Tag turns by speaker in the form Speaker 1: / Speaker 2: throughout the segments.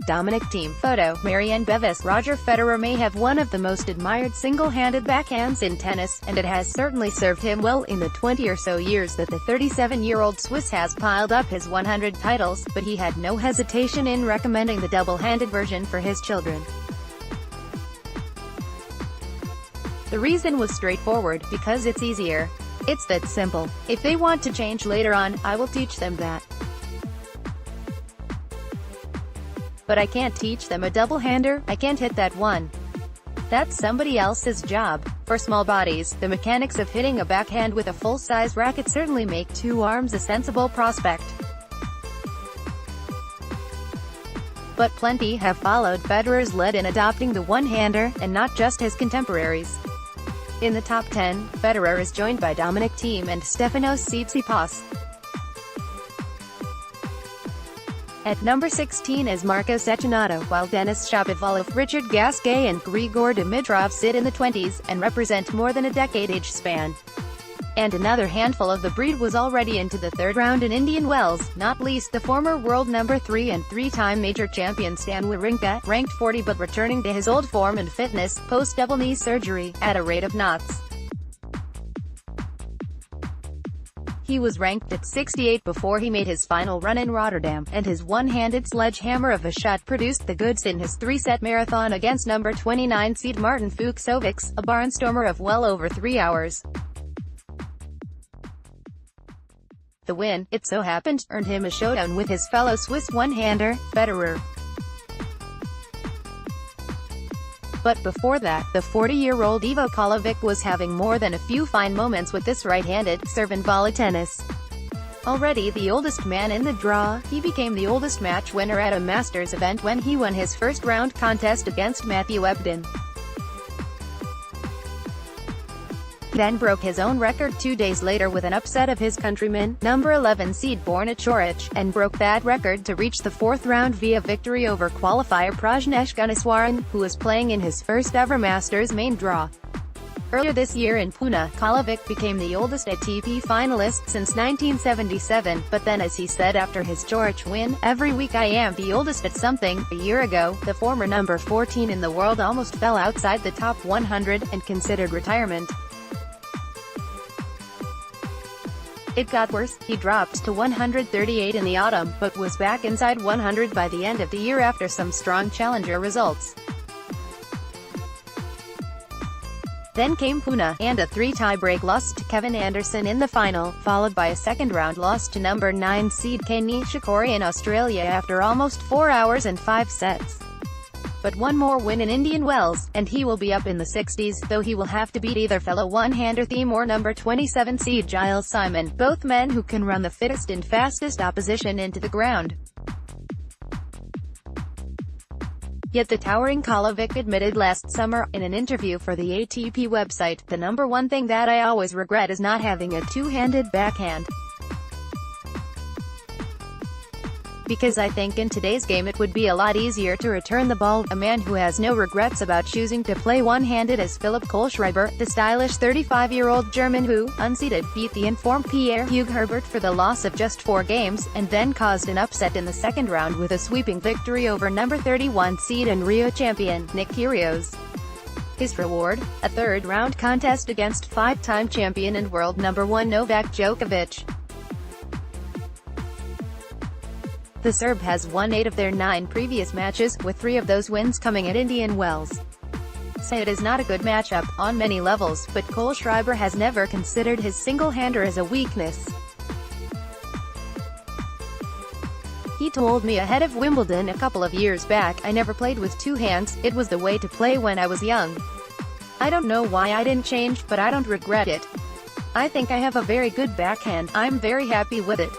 Speaker 1: Dominic Thiem. Photo, Marianne Bevis. Roger Federer may have one of the most admired single-handed backhands in tennis, and it has certainly served him well in the 20 or so years that the 37-year-old Swiss has piled up his 100 titles, but he had no hesitation in recommending the double-handed version for his children. The reason was straightforward: because it's easier. It's that simple. If they want to change later on, I will teach them that. But I can't teach them a double-hander. I can't hit that one. That's somebody else's job. For small bodies, the mechanics of hitting a backhand with a full-size racket certainly make two arms a sensible prospect. But plenty have followed Federer's lead in adopting the one-hander, and not just his contemporaries. In the top 10, Federer is joined by Dominic Thiem and Stefanos Tsitsipas. At number 16 is Marcos Echinato, while Denis Shapovalov, Richard Gasquet and Grigor Dimitrov sit in the 20s, and represent more than a decade age span. And another handful of the breed was already into the third round in Indian Wells, not least the former world number 3 and 3-time major champion Stan Wawrinka, ranked 40 but returning to his old form and fitness, post-double knee surgery, at a rate of knots. He was ranked at 68 before he made his final run in Rotterdam, and his one-handed sledgehammer of a shot produced the goods in his 3-set marathon against number 29 seed Martin Fucsovics, a barnstormer of well over 3 hours. The win, it so happened, earned him a showdown with his fellow Swiss one-hander, Federer. But before that, the 40-year-old Ivo Karlovic was having more than a few fine moments with this right-handed, serve-and-volley tennis. Already the oldest man in the draw, he became the oldest match winner at a Masters event when he won his first-round contest against Matthew Ebden. He then broke his own record 2 days later with an upset of his countryman, number 11 seed Borna Coric, and broke that record to reach the fourth round via victory over qualifier Prajnesh Gunneswaran, who was playing in his first-ever Masters main draw. Earlier this year in Pune, Karlovic became the oldest ATP finalist since 1977, but then, as he said after his Coric win, "Every week I am the oldest at something." A year ago, the former number 14 in the world almost fell outside the top 100, and considered retirement. It got worse. He dropped to 138 in the autumn, but was back inside 100 by the end of the year after some strong challenger results. Then came Pune, and a 3 tie-break loss to Kevin Anderson in the final, followed by a second-round loss to number 9 seed Kei Nishikori in Australia after almost 4 hours and 5 sets. But one more win in Indian Wells, and he will be up in the 60s, though he will have to beat either fellow one-hander Thiem or number 27 seed Giles Simon, both men who can run the fittest and fastest opposition into the ground. Yet the towering Karlovic admitted last summer, in an interview for the ATP website, "The number one thing that I always regret is not having a two-handed backhand. Because I think in today's game it would be a lot easier to return the ball." A man who has no regrets about choosing to play one-handed is Philipp Kohlschreiber, the stylish 35-year-old German who, unseeded, beat the informed Pierre-Hugues Herbert for the loss of just 4 games, and then caused an upset in the second round with a sweeping victory over number 31 seed and Rio champion, Nick Kyrgios. His reward? A third-round contest against 5-time champion and world number 1 Novak Djokovic. The Serb has won 8 of their 9 previous matches, with 3 of those wins coming at Indian Wells. Say it is not a good matchup, on many levels, but Kohlschreiber has never considered his single-hander as a weakness. He told me ahead of Wimbledon a couple of years back, "I never played with 2 hands, it was the way to play when I was young. I don't know why I didn't change, but I don't regret it. I think I have a very good backhand, I'm very happy with it.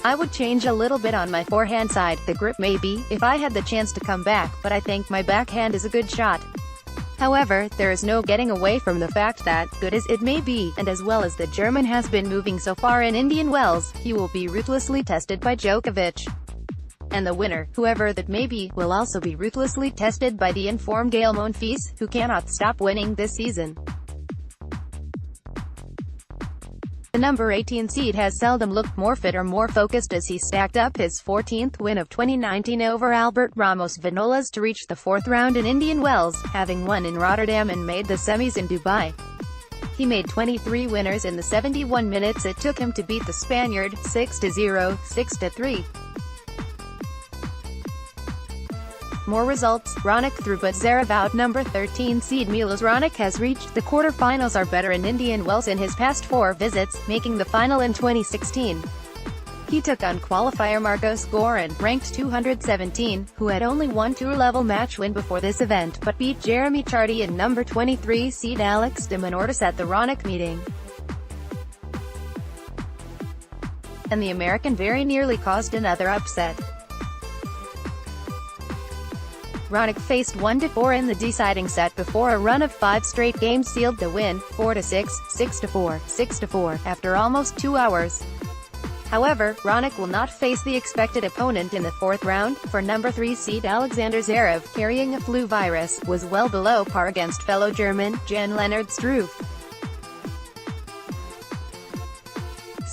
Speaker 1: I would change a little bit on my forehand side, the grip maybe, if I had the chance to come back, but I think my backhand is a good shot." However, there is no getting away from the fact that, good as it may be, and as well as the German has been moving so far in Indian Wells, he will be ruthlessly tested by Djokovic. And the winner, whoever that may be, will also be ruthlessly tested by the informed Gael Monfils, who cannot stop winning this season. The number 18 seed has seldom looked more fit or more focused as he stacked up his 14th win of 2019 over Albert Ramos Vinolas to reach the fourth round in Indian Wells, having won in Rotterdam and made the semis in Dubai. He made 23 winners in the 71 minutes it took him to beat the Spaniard, 6-0, 6-3. More results: Raonic through but Zverev out. Number 13 seed Milos Raonic has reached the quarter-finals or better in Indian Wells in his past 4 visits, making the final in 2016. He took on qualifier Marcos Gorin, ranked 217, who had only one two-level match win before this event, but beat Jeremy Chardy and number 23 seed Alex de Minaur at the Raonic meeting. And the American very nearly caused another upset. Raonic faced 1-4 in the deciding set before a run of 5 straight games sealed the win, 4-6, 6-4, 6-4, after almost 2 hours. However, Raonic will not face the expected opponent in the 4th round, for number 3 seed Alexander Zverev, carrying a flu virus, was well below par against fellow German, Jan-Lennard Struff.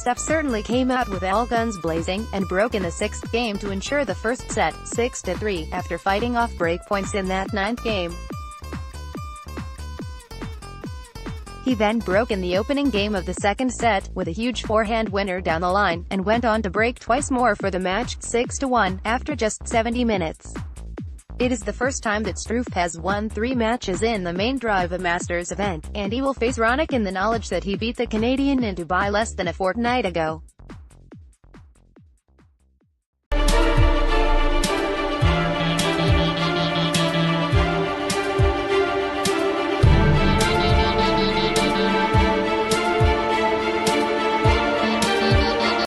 Speaker 1: Struff certainly came out with all guns blazing, and broke in the 6th game to ensure the first set, 6-3, after fighting off breakpoints in that 9th game. He then broke in the opening game of the 2nd set, with a huge forehand winner down the line, and went on to break twice more for the match, 6-1, after just 70 minutes. It is the first time that Struff has won 3 matches in the main draw of a Masters event, and he will face Raonic in the knowledge that he beat the Canadian in Dubai less than a fortnight ago.